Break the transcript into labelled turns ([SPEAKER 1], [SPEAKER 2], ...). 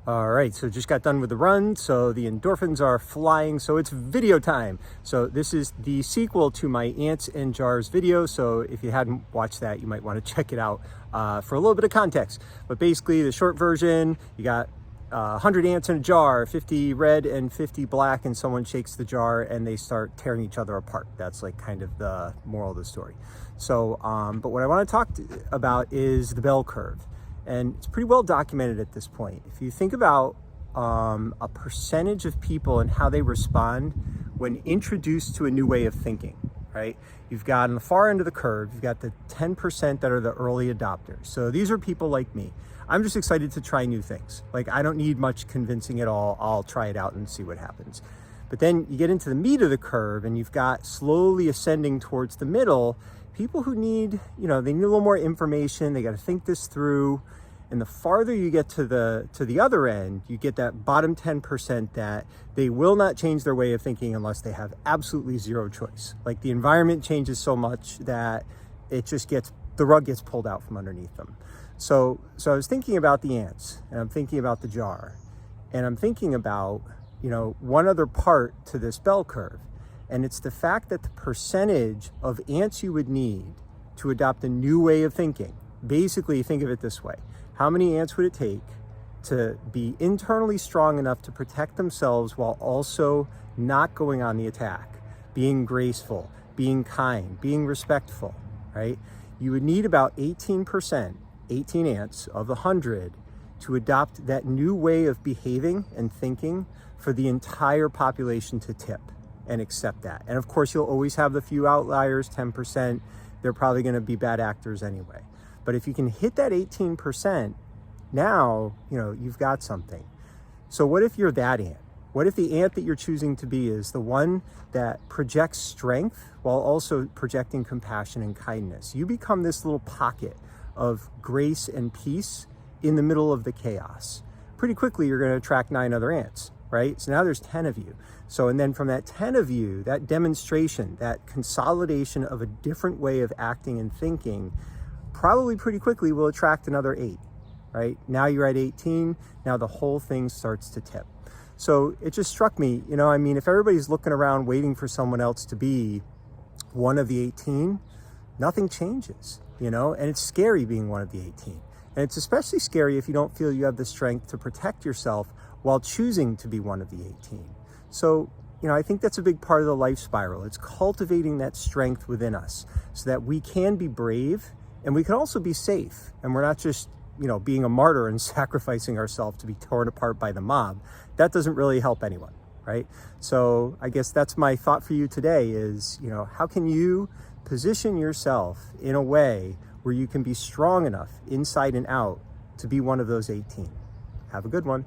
[SPEAKER 1] All right, so just got done with the run, so the endorphins are flying, so it's video time. So this is the sequel to my ants and jars video, so if you hadn't watched that, you might want to check it out for a little bit of context. But basically, the short version, you got 100 ants in a jar, 50 red and 50 black, and someone shakes the jar and they start tearing each other apart. That's like kind of the moral of the story. So, but what I want to talk about is the bell curve. And it's pretty well documented at this point. If you think about a percentage of people and how they respond when introduced to a new way of thinking, right? You've got on the far end of the curve, you've got the 10% that are the early adopters. So these are people like me. I'm just excited to try new things. Like, I don't need much convincing at all. I'll try it out and see what happens. But then you get into the meat of the curve and you've got slowly ascending towards the middle, people who need, they need a little more information. They got to think this through. And the farther you get to the other end, you get that bottom 10% that they will not change their way of thinking unless they have absolutely zero choice. Like, the environment changes so much that the rug gets pulled out from underneath them. So I was thinking about the ants, and I'm thinking about the jar, and I'm thinking about, one other part to this bell curve. And it's the fact that the percentage of ants you would need to adopt a new way of thinking, basically think of it this way. How many ants would it take to be internally strong enough to protect themselves while also not going on the attack, being graceful, being kind, being respectful, right? You would need about 18%, 18 ants of 100 to adopt that new way of behaving and thinking for the entire population to tip and accept that. And of course, you'll always have the few outliers, 10%. They're probably going to be bad actors anyway. But if you can hit that 18%, now, you've got something. So what if you're that ant? What if the ant that you're choosing to be is the one that projects strength while also projecting compassion and kindness? You become this little pocket of grace and peace in the middle of the chaos. Pretty quickly, you're going to attract 9 other ants, right? So now there's 10 of you. So, and then from that 10 of you, that demonstration, that consolidation of a different way of acting and thinking, probably pretty quickly will attract another 8, right? Now you're at 18, now the whole thing starts to tip. So it just struck me, if everybody's looking around waiting for someone else to be one of the 18, nothing changes, and it's scary being one of the 18. And it's especially scary if you don't feel you have the strength to protect yourself while choosing to be one of the 18. So, I think that's a big part of the life spiral. It's cultivating that strength within us so that we can be brave and we can also be safe. And we're not just, being a martyr and sacrificing ourselves to be torn apart by the mob. That doesn't really help anyone, right? So I guess that's my thought for you today is, how can you position yourself in a way where you can be strong enough inside and out to be one of those 18? Have a good one.